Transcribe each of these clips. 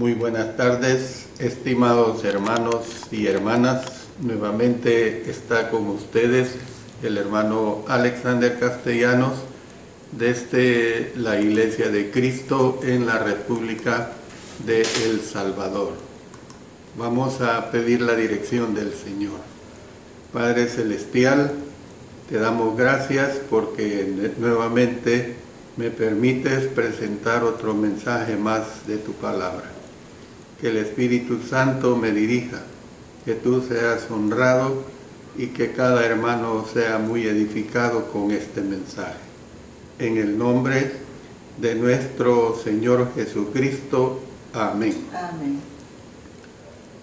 Muy buenas tardes, estimados hermanos y hermanas. Nuevamente está con ustedes el hermano Alexander Castellanos desde la Iglesia de Cristo en la República de El Salvador. Vamos a pedir la dirección del Señor. Padre Celestial, te damos gracias porque nuevamente me permites presentar otro mensaje más de tu palabra. Que el Espíritu Santo me dirija, que tú seas honrado y que cada hermano sea muy edificado con este mensaje. En el nombre de nuestro Señor Jesucristo. Amén. Amén.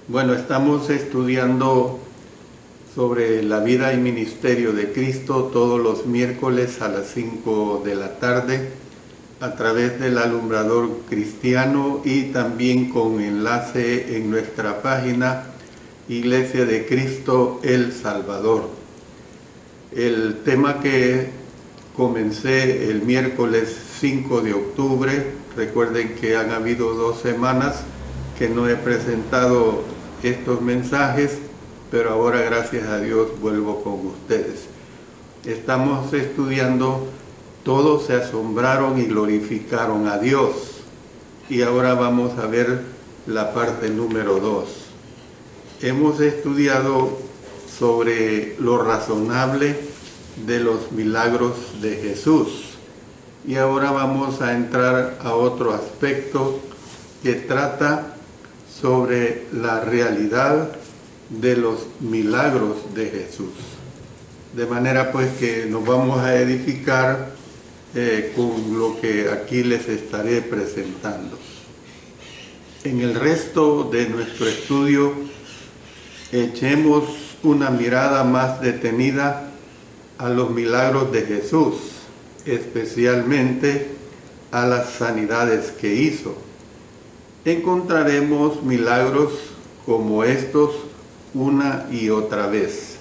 Bueno, estamos estudiando sobre la vida y ministerio de Cristo todos los miércoles a las 5 de la tarde a través del Alumbrador Cristiano y también con enlace en nuestra página Iglesia de Cristo El Salvador. El tema que comencé el miércoles 5 de octubre, recuerden que han habido 2 semanas que no he presentado estos mensajes, pero ahora gracias a Dios vuelvo con ustedes. Estamos estudiando Todos se asombraron y glorificaron a Dios, y ahora vamos a ver la parte número 2. Hemos estudiado sobre lo razonable de los milagros de Jesús, y ahora vamos a entrar a otro aspecto que trata sobre la realidad de los milagros de Jesús. De manera pues que nos vamos a edificar con lo que aquí les estaré presentando. En el resto de nuestro estudio echemos una mirada más detenida a los milagros de Jesús, especialmente a las sanidades que hizo. Encontraremos milagros como estos una y otra vez.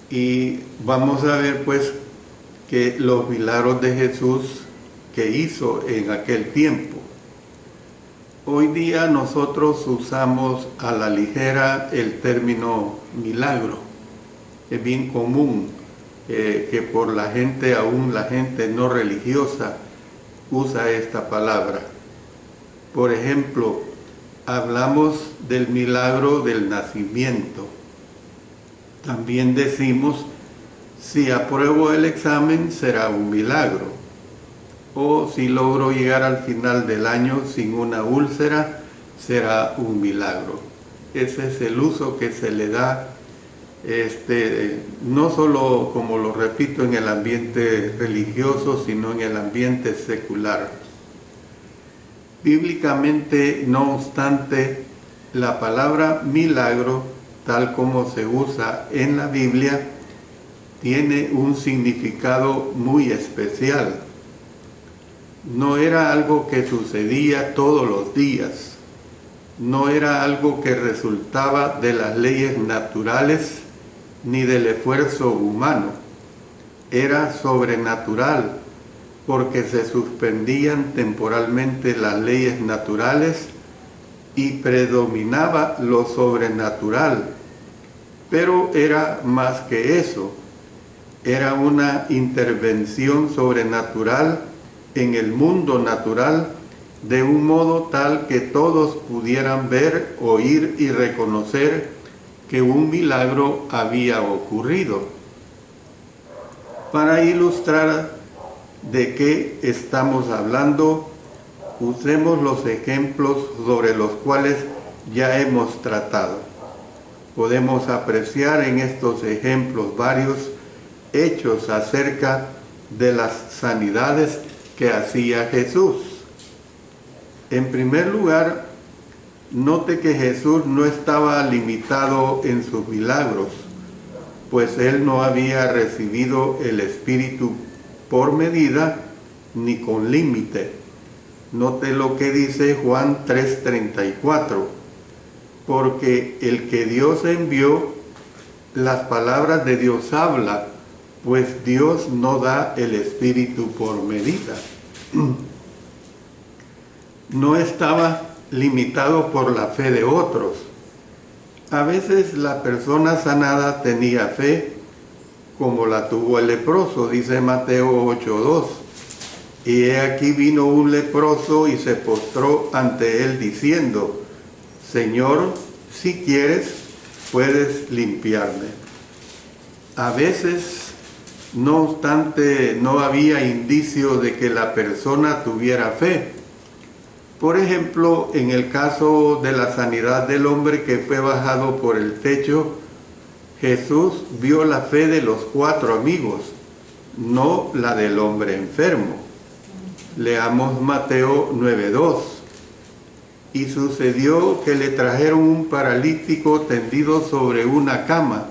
Y vamos a ver pues que los milagros de Jesús que hizo en aquel tiempo. Hoy día nosotros usamos a la ligera el término milagro. Es bien común que por la gente, aún la gente no religiosa, usa esta palabra. Por ejemplo, hablamos del milagro del nacimiento. También decimos, si apruebo el examen será un milagro. O si logro llegar al final del año sin una úlcera, será un milagro. Ese es el uso que se le da, no solo, como lo repito, en el ambiente religioso, sino en el ambiente secular. Bíblicamente, no obstante, la palabra milagro, tal como se usa en la Biblia, tiene un significado muy especial. No era algo que sucedía todos los días, no era algo que resultaba de las leyes naturales ni del esfuerzo humano. Era sobrenatural, porque se suspendían temporalmente las leyes naturales y predominaba lo sobrenatural. Pero era más que eso. Era una intervención sobrenatural en el mundo natural de un modo tal que todos pudieran ver, oír y reconocer que un milagro había ocurrido. Para ilustrar de qué estamos hablando, usemos los ejemplos sobre los cuales ya hemos tratado. Podemos apreciar en estos ejemplos varios hechos acerca de las sanidades que hacía Jesús. En primer lugar, note que Jesús no estaba limitado en sus milagros, pues él no había recibido el Espíritu por medida ni con límite. Note lo que dice Juan 3:34, porque el que Dios envió, las palabras de Dios habla, pues Dios no da el Espíritu por medida. No estaba limitado por la fe de otros. A veces la persona sanada tenía fe, como la tuvo el leproso, dice Mateo 8:2. Y he aquí vino un leproso y se postró ante él diciendo: Señor, si quieres, puedes limpiarme. A veces, no obstante, no había indicio de que la persona tuviera fe. Por ejemplo, en el caso de la sanidad del hombre que fue bajado por el techo, Jesús vio la fe de los 4 amigos, no la del hombre enfermo. Leamos Mateo 9:2. Y sucedió que le trajeron un paralítico tendido sobre una cama,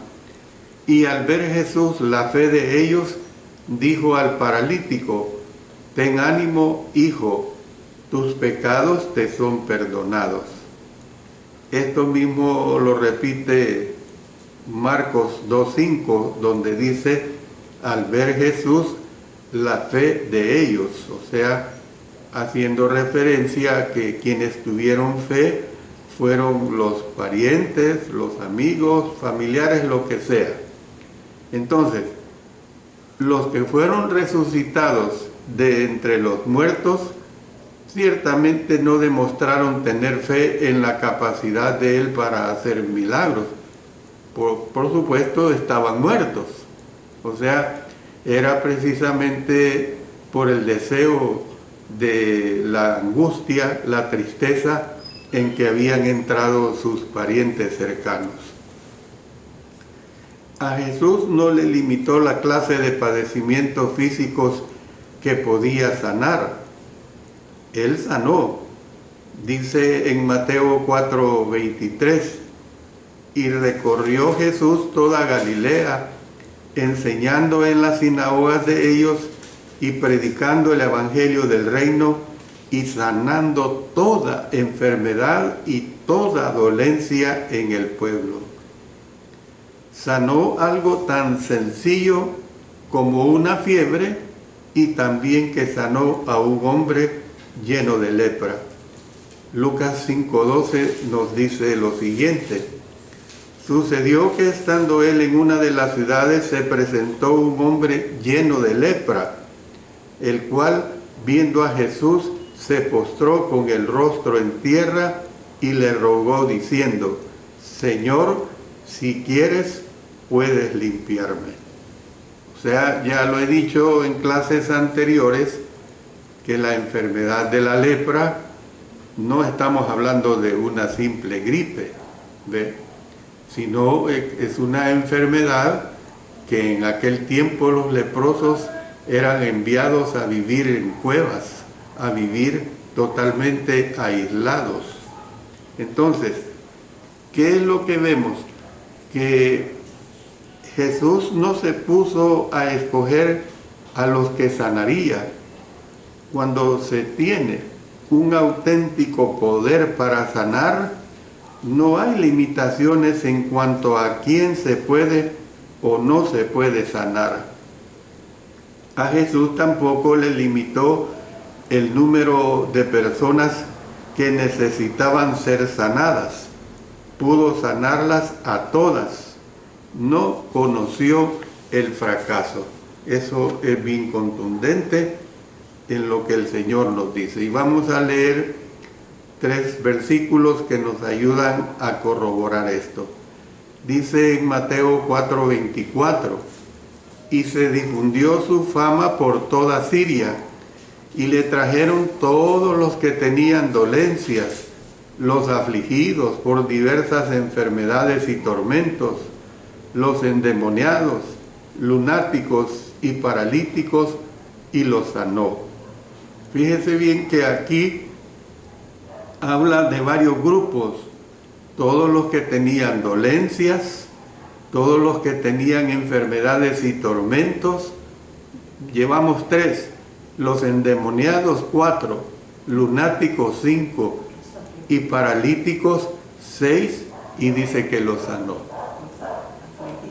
y al ver Jesús la fe de ellos, dijo al paralítico: ten ánimo, hijo, tus pecados te son perdonados. Esto mismo lo repite Marcos 2:5, donde dice: al ver Jesús la fe de ellos, o sea, haciendo referencia a que quienes tuvieron fe fueron los parientes, los amigos, familiares, lo que sea. Entonces, los que fueron resucitados de entre los muertos ciertamente no demostraron tener fe en la capacidad de él para hacer milagros. Por supuesto, estaban muertos. O sea, era precisamente por el deseo de la angustia, la tristeza en que habían entrado sus parientes cercanos. A Jesús no le limitó la clase de padecimientos físicos que podía sanar. Él sanó. Dice en Mateo 4:23, y recorrió Jesús toda Galilea, enseñando en las sinagogas de ellos y predicando el evangelio del reino y sanando toda enfermedad y toda dolencia en el pueblo. Sanó algo tan sencillo como una fiebre, y también que sanó a un hombre lleno de lepra. Lucas 5:12 nos dice lo siguiente: sucedió que estando él en una de las ciudades se presentó un hombre lleno de lepra, el cual, viendo a Jesús, se postró con el rostro en tierra y le rogó diciendo: Señor, si quieres, puedes limpiarme. O sea, ya lo he dicho en clases anteriores, que la enfermedad de la lepra no estamos hablando de una simple gripe, ¿ve? Sino es una enfermedad que en aquel tiempo los leprosos eran enviados a vivir en cuevas, a vivir totalmente aislados. Entonces, ¿qué es lo que vemos? Que Jesús no se puso a escoger a los que sanaría. Cuando se tiene un auténtico poder para sanar, no hay limitaciones en cuanto a quién se puede o no se puede sanar. A Jesús tampoco le limitó el número de personas que necesitaban ser sanadas. Pudo sanarlas a todas. No conoció el fracaso. Eso es bien contundente en lo que el Señor nos dice. Y vamos a leer 3 versículos que nos ayudan a corroborar esto. Dice en Mateo 4:24, y se difundió su fama por toda Siria, y le trajeron todos los que tenían dolencias, los afligidos por diversas enfermedades y tormentos, los endemoniados, lunáticos y paralíticos, y los sanó. Fíjese bien que aquí habla de varios grupos: todos los que tenían dolencias, todos los que tenían enfermedades y tormentos. Llevamos 3, los endemoniados 4, lunáticos 5 y paralíticos 6, y dice que los sanó.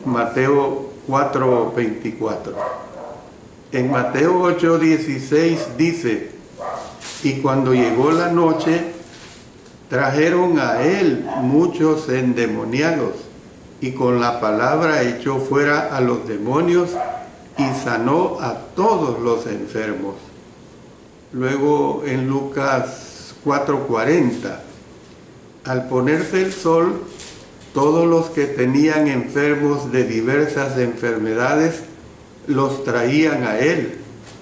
Mateo 4:24. En Mateo 8:16 dice: y cuando llegó la noche, Trajeron a él muchos endemoniados y con la palabra echó fuera a los demonios y sanó a todos los enfermos. Luego en Lucas 4:40, al ponerse el sol, todos los que tenían enfermos de diversas enfermedades los traían a él,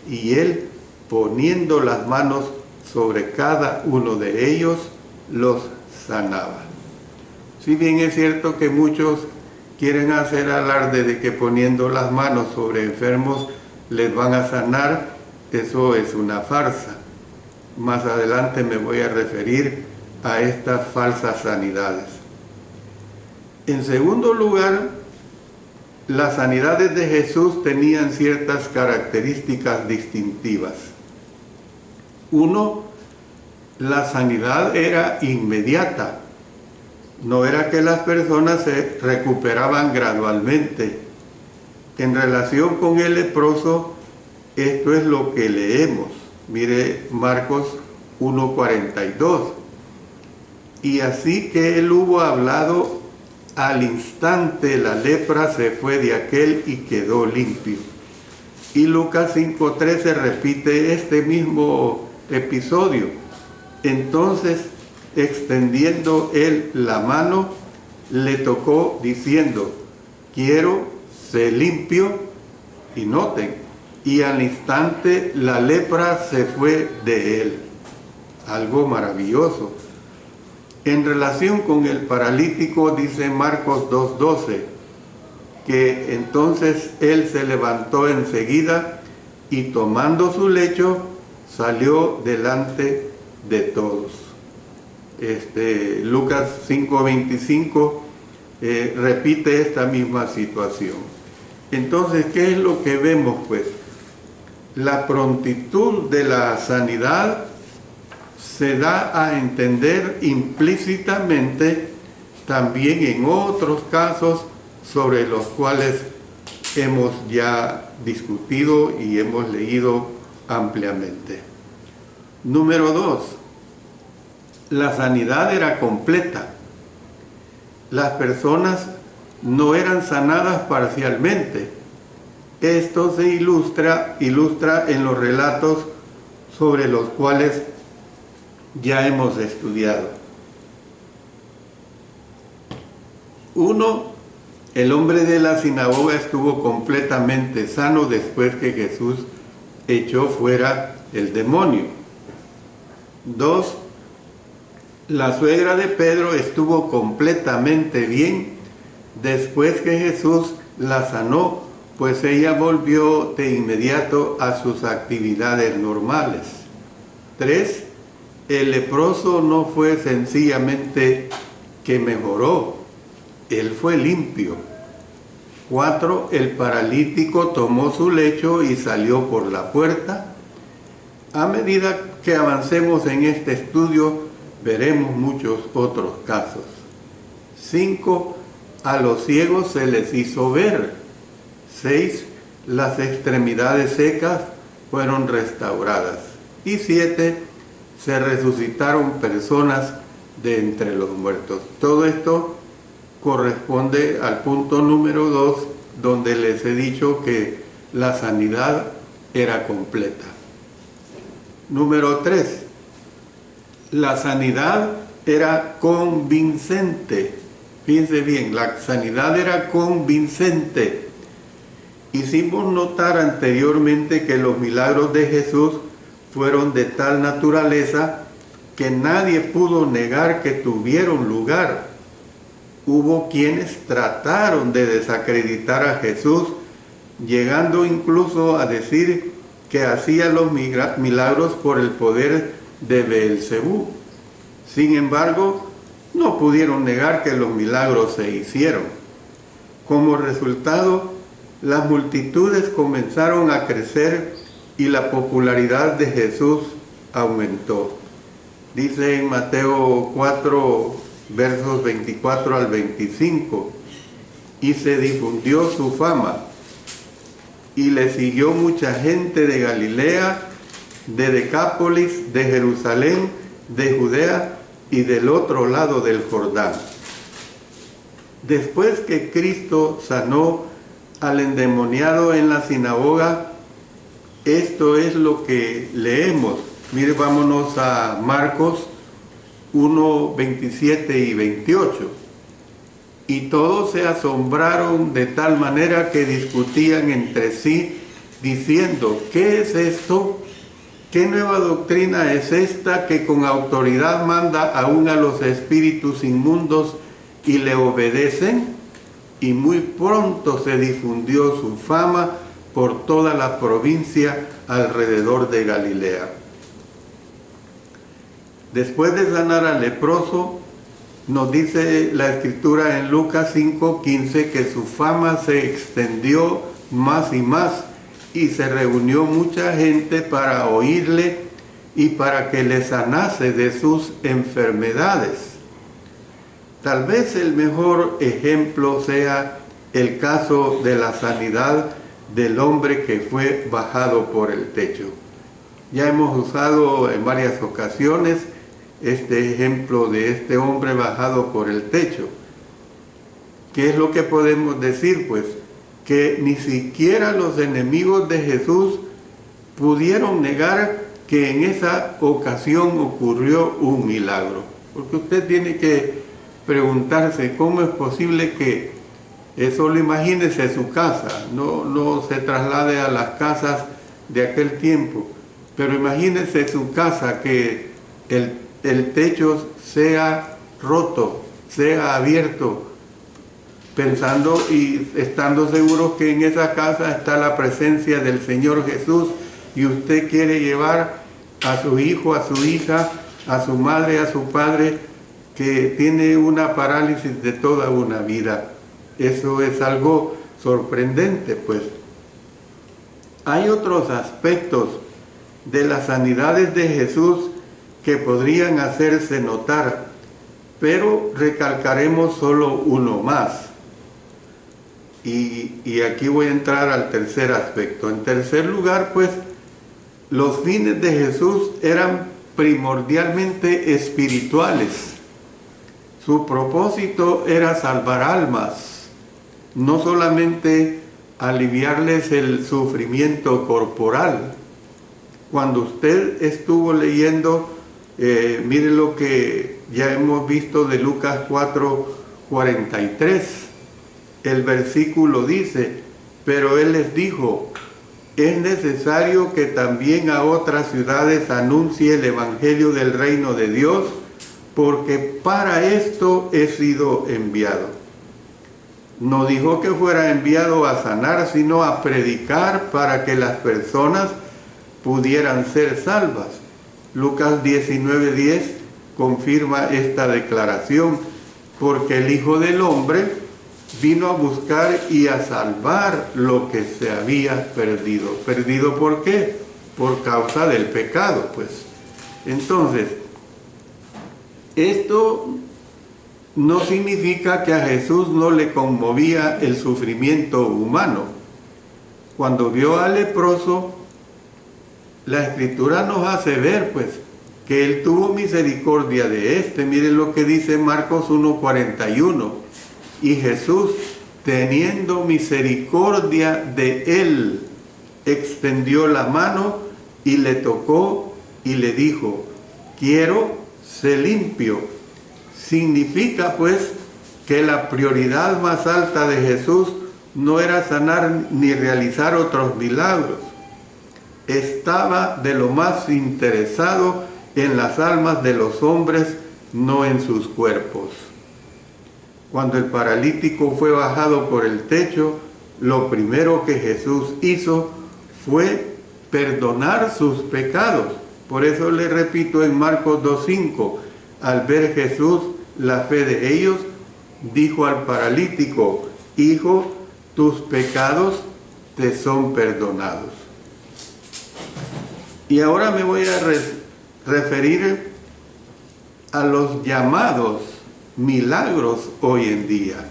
y él, poniendo las manos sobre cada uno de ellos, los sanaba. Si bien es cierto que muchos quieren hacer alarde de que poniendo las manos sobre enfermos les van a sanar, eso es una farsa. Más adelante me voy a referir a estas falsas sanidades. En segundo lugar, las sanidades de Jesús tenían ciertas características distintivas. Uno, la sanidad era inmediata. No era que las personas se recuperaban gradualmente. En relación con el leproso, esto es lo que leemos. Mire Marcos 1:42. Y así que él hubo hablado, al instante la lepra se fue de aquel y quedó limpio. Y Lucas 5:13 repite este mismo episodio. Entonces, extendiendo él la mano, le tocó diciendo, quiero, sé limpio. Y noten, y al instante la lepra se fue de él. Algo maravilloso. En relación con el paralítico, dice Marcos 2:12, que entonces él se levantó enseguida y tomando su lecho, salió delante de todos. Lucas 5:25 repite esta misma situación. Entonces, ¿qué es lo que vemos, pues? La prontitud de la sanidad se da a entender implícitamente también en otros casos sobre los cuales hemos ya discutido y hemos leído ampliamente. Número 2. La sanidad era completa. Las personas no eran sanadas parcialmente. Esto se ilustra en los relatos sobre los cuales ya hemos estudiado. 1. El hombre de la sinagoga estuvo completamente sano después que Jesús echó fuera el demonio. 2. La suegra de Pedro estuvo completamente bien después que Jesús la sanó, pues ella volvió de inmediato a sus actividades normales. 3. El leproso no fue sencillamente que mejoró, él fue limpio. 4. El paralítico tomó su lecho y salió por la puerta. A medida que avancemos en este estudio, veremos muchos otros casos. 5. A los ciegos se les hizo ver. 6. Las extremidades secas fueron restauradas. Y 7. Se resucitaron personas de entre los muertos. Todo esto corresponde al punto número 2, donde les he dicho que la sanidad era completa. Número 3. La sanidad era convincente. Fíjense bien, la sanidad era convincente. Hicimos notar anteriormente que los milagros de Jesús fueron de tal naturaleza que nadie pudo negar que tuvieron lugar. Hubo quienes trataron de desacreditar a Jesús, llegando incluso a decir que hacía los milagros por el poder de Beelzebú. Sin embargo, no pudieron negar que los milagros se hicieron. Como resultado, las multitudes comenzaron a crecer y la popularidad de Jesús aumentó. Dice en Mateo 4, versos 24 al 25, y se difundió su fama, y le siguió mucha gente de Galilea, de Decápolis, de Jerusalén, de Judea y del otro lado del Jordán. Después que Cristo sanó al endemoniado en la sinagoga, esto es lo que leemos. Mire, vámonos a Marcos 1, 27 y 28. Y todos se asombraron de tal manera que discutían entre sí, diciendo, ¿qué es esto? ¿Qué nueva doctrina es esta que con autoridad manda aún a los espíritus inmundos y le obedecen? Y muy pronto se difundió su fama por toda la provincia alrededor de Galilea. Después de sanar al leproso, nos dice la escritura en Lucas 5:15 que su fama se extendió más y más y se reunió mucha gente para oírle y para que le sanase de sus enfermedades. Tal vez el mejor ejemplo sea el caso de la sanidad del hombre que fue bajado por el techo. Ya hemos usado en varias ocasiones este ejemplo de este hombre bajado por el techo. ¿Qué es lo que podemos decir? Pues que ni siquiera los enemigos de Jesús pudieron negar que en esa ocasión ocurrió un milagro. Porque usted tiene que preguntarse cómo es posible que solo imagínese su casa, no se traslade a las casas de aquel tiempo, pero imagínese su casa, que el techo sea roto, sea abierto, pensando y estando seguros que en esa casa está la presencia del Señor Jesús y usted quiere llevar a su hijo, a su hija, a su madre, a su padre, que tiene una parálisis de toda una vida. Eso es algo sorprendente, pues. Hay otros aspectos de las sanidades de Jesús que podrían hacerse notar, pero recalcaremos solo uno más. Y aquí voy a entrar al tercer aspecto. En tercer lugar, pues, los fines de Jesús eran primordialmente espirituales. Su propósito era salvar almas, no solamente aliviarles el sufrimiento corporal. Cuando usted estuvo leyendo, mire lo que ya hemos visto de Lucas 4:43. El versículo dice, pero él les dijo, es necesario que también a otras ciudades anuncie el evangelio del reino de Dios, porque para esto he sido enviado. No dijo que fuera enviado a sanar, sino a predicar para que las personas pudieran ser salvas. Lucas 19:10 confirma esta declaración, porque el Hijo del Hombre vino a buscar y a salvar lo que se había perdido. ¿Perdido por qué? Por causa del pecado, pues. Entonces, esto no significa que a Jesús no le conmovía el sufrimiento humano. Cuando vio al leproso, la Escritura nos hace ver, pues, que Él tuvo misericordia de éste. Miren lo que dice Marcos 1:41. Y Jesús, teniendo misericordia de él, extendió la mano y le tocó y le dijo, quiero, sé limpio. Significa, pues, que la prioridad más alta de Jesús no era sanar ni realizar otros milagros. Estaba de lo más interesado en las almas de los hombres, no en sus cuerpos. Cuando el paralítico fue bajado por el techo, lo primero que Jesús hizo fue perdonar sus pecados. Por eso le repito en Marcos 2:5, al ver Jesús la fe de ellos, dijo al paralítico, hijo, tus pecados te son perdonados. Y ahora me voy a referir a los llamados milagros hoy en día.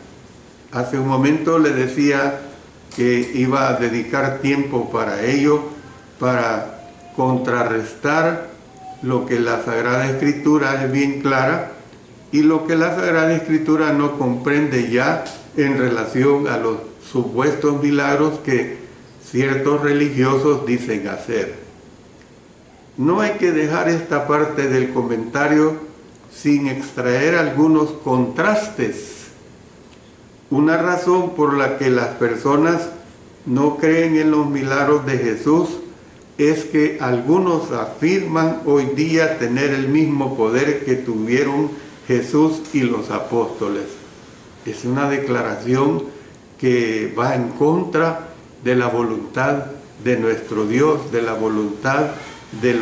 Hace un momento le decía que iba a dedicar tiempo para ello, para contrarrestar lo que la Sagrada Escritura es bien clara y lo que la Sagrada Escritura no comprende ya en relación a los supuestos milagros que ciertos religiosos dicen hacer. No hay que dejar esta parte del comentario sin extraer algunos contrastes. Una razón por la que las personas no creen en los milagros de Jesús es que algunos afirman hoy día tener el mismo poder que tuvieron Jesús y los apóstoles. Es una declaración que va en contra de la voluntad de nuestro Dios, de la voluntad de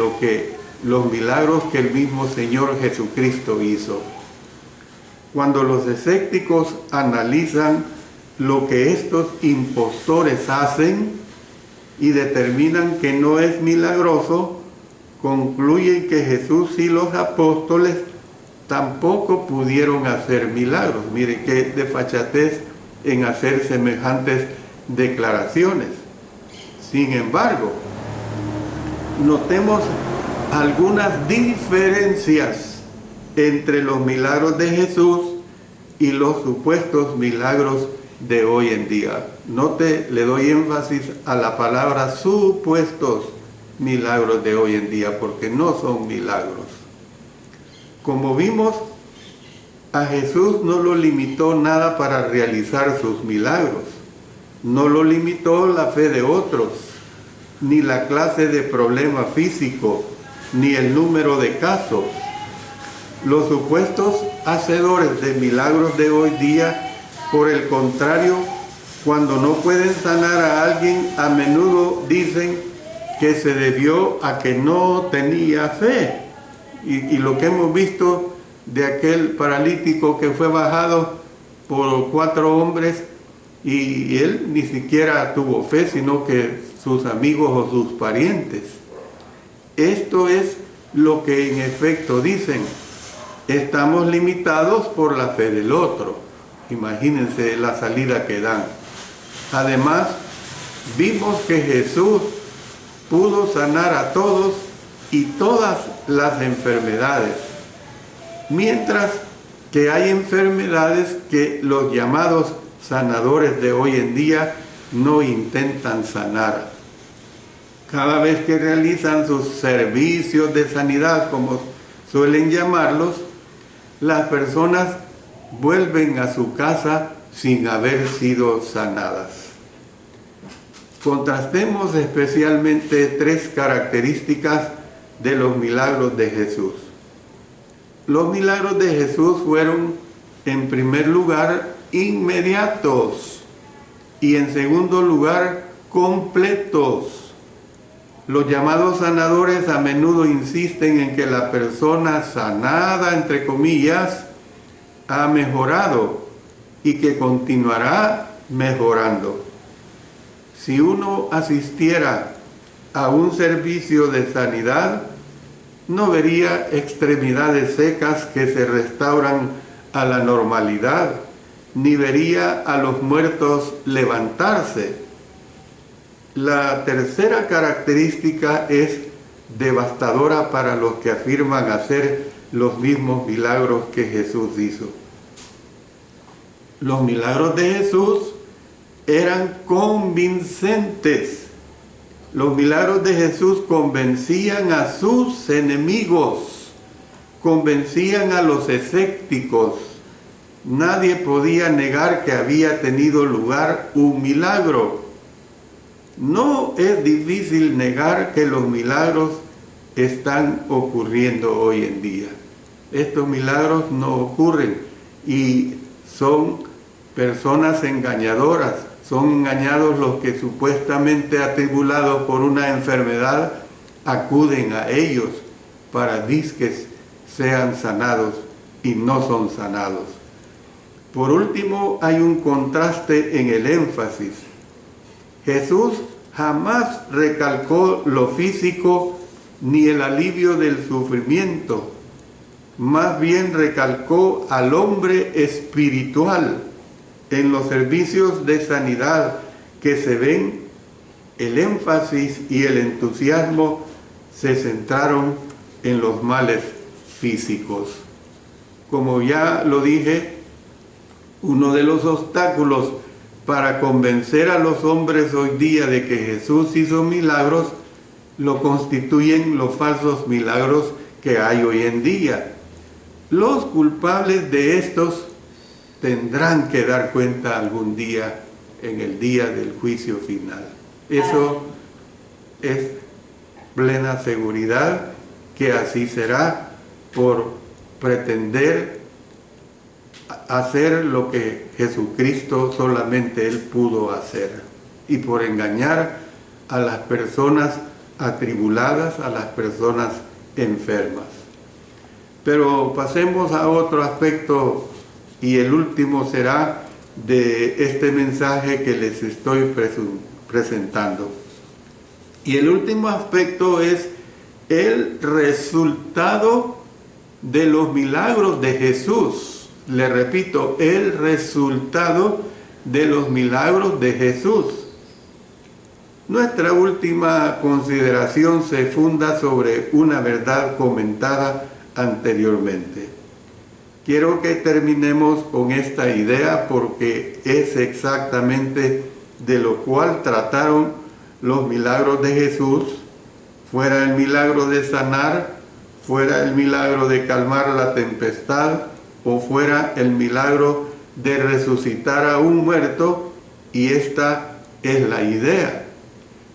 los milagros que el mismo Señor Jesucristo hizo. Cuando los escépticos analizan lo que estos impostores hacen y determinan que no es milagroso, concluyen que Jesús y los apóstoles tampoco pudieron hacer milagros. Mire qué desfachatez en hacer semejantes declaraciones. Sin embargo, notemos algunas diferencias entre los milagros de Jesús y los supuestos milagros de hoy en día. Note, le doy énfasis a la palabra supuestos milagros de hoy en día, porque no son milagros. Como vimos, a Jesús no lo limitó nada para realizar sus milagros. No lo limitó la fe de otros, ni la clase de problema físico, ni el número de casos. Los supuestos hacedores de milagros de hoy día, por el contrario, cuando no pueden sanar a alguien, a menudo dicen que se debió a que no tenía fe. Y lo que hemos visto de aquel paralítico que fue bajado por 4 hombres y él ni siquiera tuvo fe, sino que sus amigos o sus parientes. Esto es lo que en efecto dicen. Estamos limitados por la fe del otro. Imagínense la salida que dan. Además, vimos que Jesús pudo sanar a todos y todas las enfermedades, mientras que hay enfermedades que los llamados sanadores de hoy en día no intentan sanar. Cada vez que realizan sus servicios de sanidad, como suelen llamarlos, las personas vuelven a su casa sin haber sido sanadas. Contrastemos especialmente 3 características de los milagros de Jesús. Los milagros de Jesús fueron, en primer lugar, inmediatos y en segundo lugar, completos. Los llamados sanadores a menudo insisten en que la persona sanada, entre comillas, ha mejorado y que continuará mejorando. Si uno asistiera a un servicio de sanidad, no vería extremidades secas que se restauran a la normalidad, ni vería a los muertos levantarse. La tercera característica es devastadora para los que afirman hacer los mismos milagros que Jesús hizo. Los milagros de Jesús eran convincentes. Los milagros de Jesús convencían a sus enemigos, convencían a los escépticos. Nadie podía negar que había tenido lugar un milagro. No es difícil negar que los milagros están ocurriendo hoy en día. Estos milagros no ocurren y son personas engañadoras. Son engañados los que supuestamente atribulados por una enfermedad acuden a ellos para que sean sanados y no son sanados. Por último, hay un contraste en el énfasis. Jesús jamás recalcó lo físico ni el alivio del sufrimiento. Más bien recalcó al hombre espiritual. En los servicios de sanidad que se ven, el énfasis y el entusiasmo se centraron en los males físicos. Como ya lo dije, uno de los obstáculos para convencer a los hombres hoy día de que Jesús hizo milagros lo constituyen los falsos milagros que hay hoy en día. Los culpables de estos tendrán que dar cuenta algún día en el día del juicio final. Eso es plena seguridad que así será por pretender hacer lo que Jesucristo solamente Él pudo hacer y por engañar a las personas atribuladas, a las personas enfermas. Pero pasemos a otro aspecto y el último será de este mensaje que les estoy presentando. Y el último aspecto es el resultado de los milagros de Jesús. Le repito, el resultado de los milagros de Jesús. Nuestra última consideración se funda sobre una verdad comentada anteriormente. Quiero que terminemos con esta idea porque es exactamente de lo cual trataron los milagros de Jesús, fuera el milagro de sanar, fuera el milagro de calmar la tempestad o fuera el milagro de resucitar a un muerto, y esta es la idea.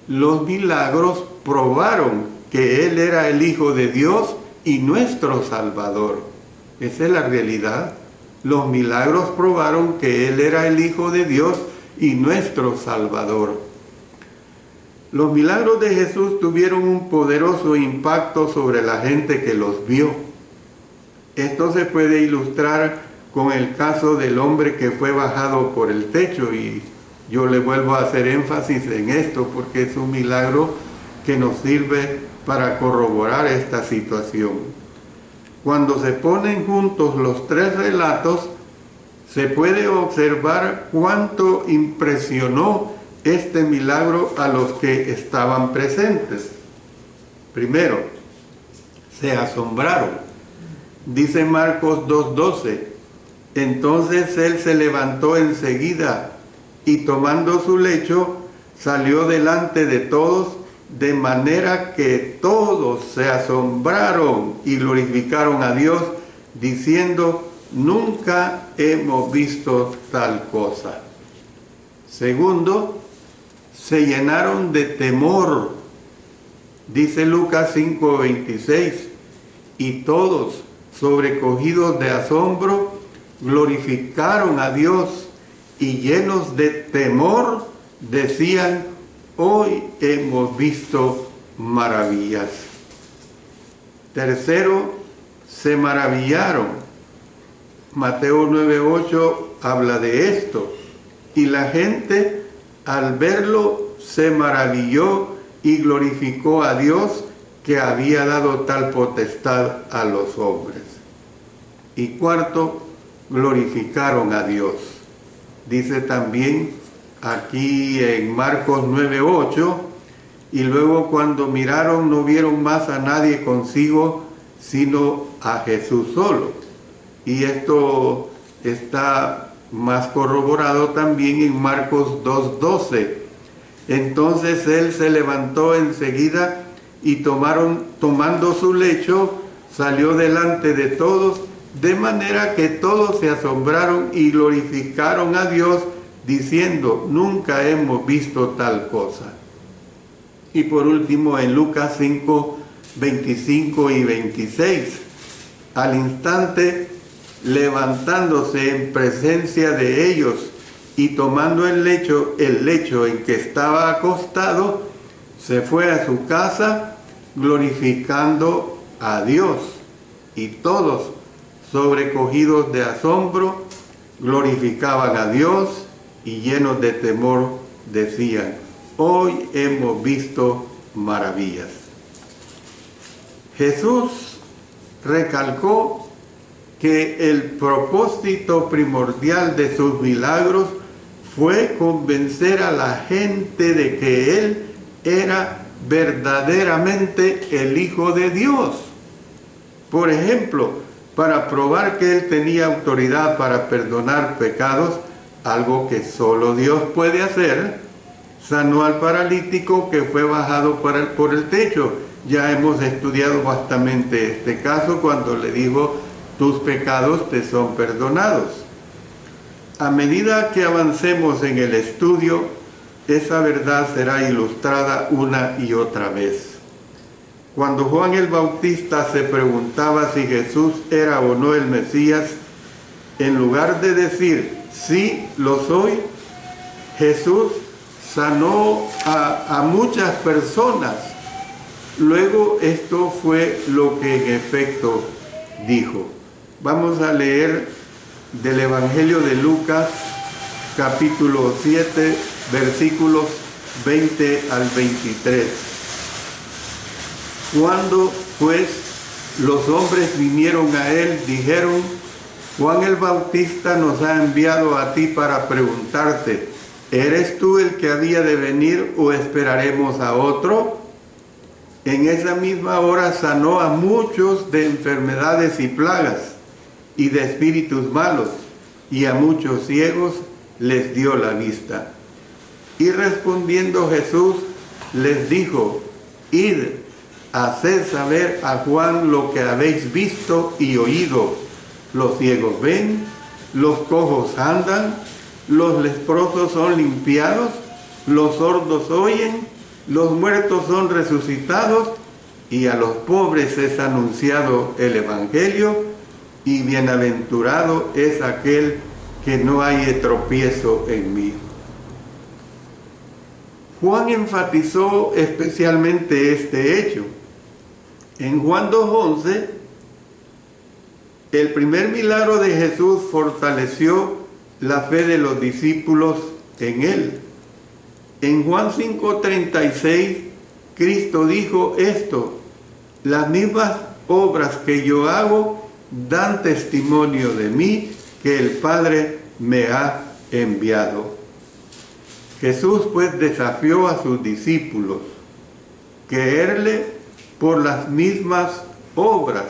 Los milagros probaron que Él era el Hijo de Dios y nuestro Salvador. Esa es la realidad. Los milagros probaron que Él era el Hijo de Dios y nuestro Salvador. Los milagros de Jesús tuvieron un poderoso impacto sobre la gente que los vio. Esto se puede ilustrar con el caso del hombre que fue bajado por el techo, y yo le vuelvo a hacer énfasis en esto porque es un milagro que nos sirve para corroborar esta situación. Cuando se ponen juntos los tres relatos, se puede observar cuánto impresionó este milagro a los que estaban presentes. Primero, se asombraron. Dice Marcos 2:12, entonces él se levantó enseguida y tomando su lecho salió delante de todos, de manera que todos se asombraron y glorificaron a Dios, diciendo, nunca hemos visto tal cosa. Segundo, se llenaron de temor. Dice Lucas 5:26, y todos, sobrecogidos de asombro, glorificaron a Dios y llenos de temor decían, hoy hemos visto maravillas. Tercero, se maravillaron. Mateo 9:8 habla de esto. Y la gente al verlo se maravilló y glorificó a Dios que había dado tal potestad a los hombres. Y cuarto, glorificaron a Dios. Dice también aquí en Marcos 9:8, y luego cuando miraron no vieron más a nadie consigo, sino a Jesús solo. Y esto está más corroborado también en Marcos 2:12. Entonces él se levantó enseguida y tomando su lecho, salió delante de todos, de manera que todos se asombraron y glorificaron a Dios, diciendo, nunca hemos visto tal cosa. Y por último, en Lucas 5:25 y 26, al instante, levantándose en presencia de ellos y tomando el lecho en que estaba acostado, se fue a su casa glorificando a Dios. Y todos, sobrecogidos de asombro, glorificaban a Dios y llenos de temor decían, hoy hemos visto maravillas. Jesús recalcó que el propósito primordial de sus milagros fue convencer a la gente de que Él era verdaderamente el Hijo de Dios. Por ejemplo, para probar que Él tenía autoridad para perdonar pecados, algo que solo Dios puede hacer, sanó al paralítico que fue bajado por el techo. Ya hemos estudiado bastante este caso cuando le dijo, tus pecados te son perdonados. A medida que avancemos en el estudio, esa verdad será ilustrada una y otra vez. Cuando Juan el Bautista se preguntaba si Jesús era o no el Mesías, en lugar de decir, sí, lo soy, Jesús sanó a muchas personas. Luego esto fue lo que en efecto dijo. Vamos a leer del Evangelio de Lucas, capítulo 7, versículos 20 al 23. Cuando pues los hombres vinieron a él, dijeron, Juan el Bautista nos ha enviado a ti para preguntarte, ¿eres tú el que había de venir o esperaremos a otro? En esa misma hora sanó a muchos de enfermedades y plagas y de espíritus malos, y a muchos ciegos les dio la vista. Y respondiendo Jesús les dijo, id, haced saber a Juan lo que habéis visto y oído. Los ciegos ven, los cojos andan, los leprosos son limpiados, los sordos oyen, los muertos son resucitados, y a los pobres es anunciado el Evangelio, y bienaventurado es aquel que no haya tropiezo en mí. Juan enfatizó especialmente este hecho. En Juan 2:11, el primer milagro de Jesús fortaleció la fe de los discípulos en él. En Juan 5:36, Cristo dijo esto, las mismas obras que yo hago dan testimonio de mí que el Padre me ha enviado. Jesús pues desafió a sus discípulos, creerle por las mismas obras.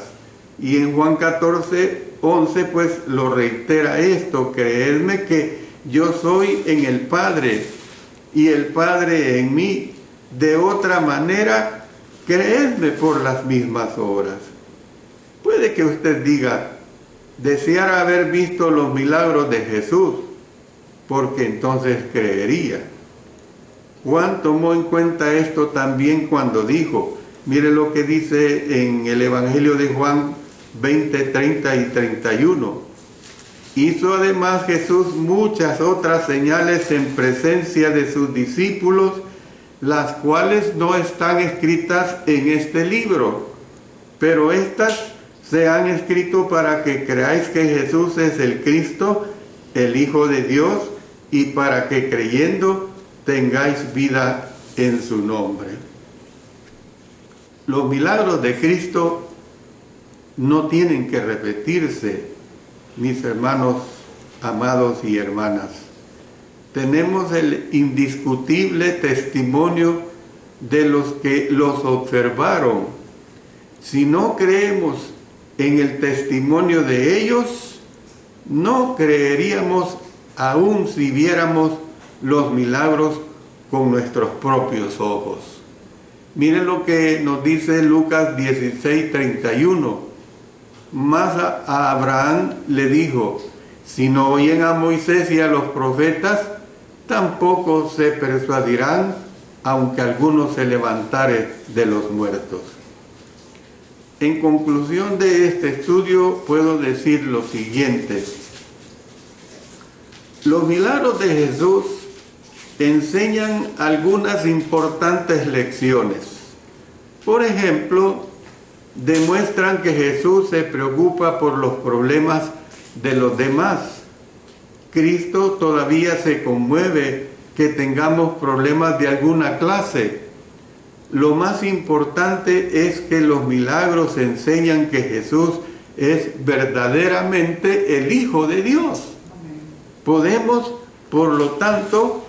Y en Juan 14:11 pues lo reitera esto, creedme que yo soy en el Padre y el Padre en mí. De otra manera, creedme por las mismas obras. Puede que usted diga, deseara haber visto los milagros de Jesús, porque entonces creería. Juan tomó en cuenta esto también cuando dijo, mire lo que dice en el Evangelio de Juan 20, 30 y 31. Hizo además Jesús muchas otras señales en presencia de sus discípulos, las cuales no están escritas en este libro, pero estas se han escrito para que creáis que Jesús es el Cristo, el Hijo de Dios, y para que creyendo tengáis vida en su nombre. Los milagros de Cristo no tienen que repetirse, mis hermanos amados y hermanas. Tenemos el indiscutible testimonio de los que los observaron. Si no creemos en el testimonio de ellos, no creeríamos aun si viéramos los milagros con nuestros propios ojos. Miren lo que nos dice Lucas 16:31. Mas a Abraham le dijo, si no oyen a Moisés y a los profetas, tampoco se persuadirán, aunque alguno se levantare de los muertos. En conclusión de este estudio puedo decir lo siguiente. Los milagros de Jesús enseñan algunas importantes lecciones. Por ejemplo, demuestran que Jesús se preocupa por los problemas de los demás. Cristo todavía se conmueve que tengamos problemas de alguna clase. Lo más importante es que los milagros enseñan que Jesús es verdaderamente el Hijo de Dios. Podemos, por lo tanto,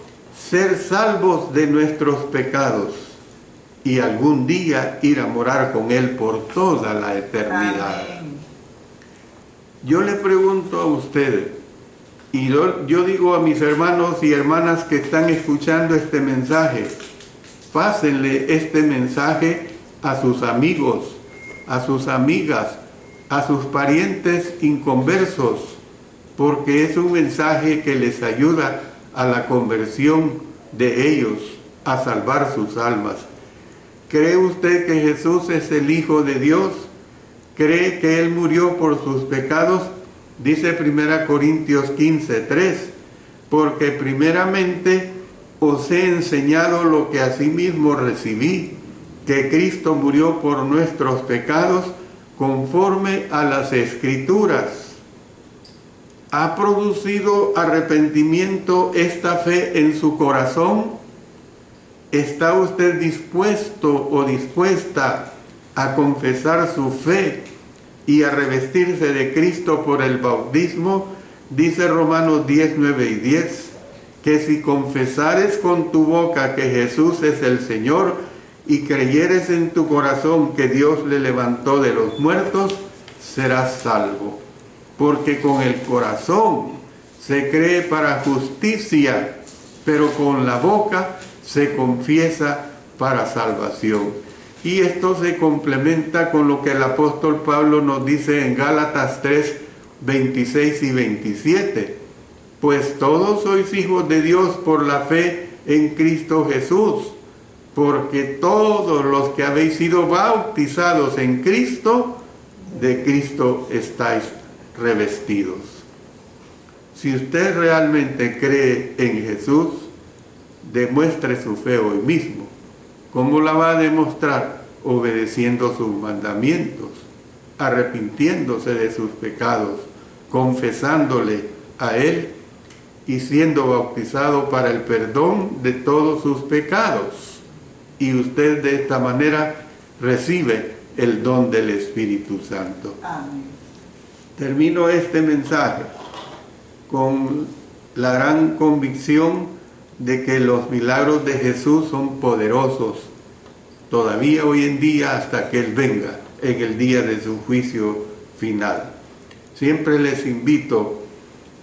ser salvos de nuestros pecados. y algún día ir a morar con Él por toda la eternidad. Amén. Yo le pregunto a usted, y yo digo a mis hermanos y hermanas que están escuchando este mensaje, pásenle este mensaje a sus amigos, a sus amigas, a sus parientes inconversos, porque es un mensaje que les ayuda a la conversión de ellos, a salvar sus almas. ¿Cree usted que Jesús es el Hijo de Dios? ¿Cree que Él murió por sus pecados? Dice 1 Corintios 15:3, porque primeramente os he enseñado lo que asimismo recibí, que Cristo murió por nuestros pecados conforme a las Escrituras. ¿Ha producido arrepentimiento esta fe en su corazón? ¿Está usted dispuesto o dispuesta a confesar su fe y a revestirse de Cristo por el bautismo? Dice Romanos 10, 9 y 10, que si confesares con tu boca que Jesús es el Señor y creyeres en tu corazón que Dios le levantó de los muertos, serás salvo. Porque con el corazón se cree para justicia, pero con la boca se confiesa para salvación. Y esto se complementa con lo que el apóstol Pablo nos dice en Gálatas 3, 26 y 27. Pues todos sois hijos de Dios por la fe en Cristo Jesús, porque todos los que habéis sido bautizados en Cristo, de Cristo estáis revestidos. Si usted realmente cree en Jesús, demuestre su fe hoy mismo. ¿Cómo la va a demostrar? Obedeciendo sus mandamientos, arrepintiéndose de sus pecados, confesándole a Él y siendo bautizado para el perdón de todos sus pecados. Y usted de esta manera recibe el don del Espíritu Santo. Amén. Termino este mensaje con la gran convicción de que los milagros de Jesús son poderosos todavía hoy en día hasta que Él venga en el día de su juicio final. Siempre les invito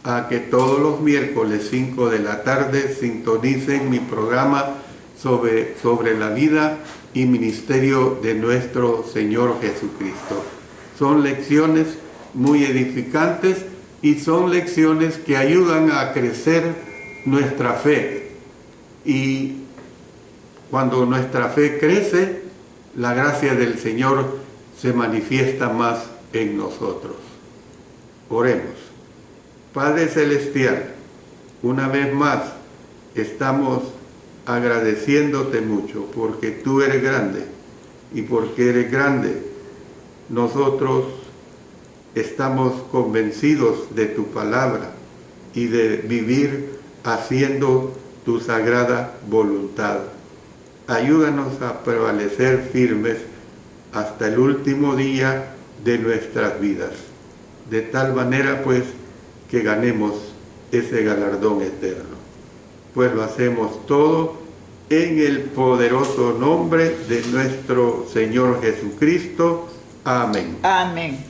a que todos los miércoles 5 de la tarde sintonicen mi programa sobre la vida y ministerio de nuestro Señor Jesucristo. Son lecciones muy edificantes y son lecciones que ayudan a crecer nuestra fe. Y cuando nuestra fe crece, la gracia del Señor se manifiesta más en nosotros. Oremos. Padre Celestial, una vez más estamos agradeciéndote mucho porque tú eres grande, y porque eres grande nosotros estamos convencidos de tu palabra y de vivir haciendo tu sagrada voluntad. Ayúdanos a prevalecer firmes hasta el último día de nuestras vidas, de tal manera pues que ganemos ese galardón eterno. Pues lo hacemos todo en el poderoso nombre de nuestro Señor Jesucristo. Amén. Amén.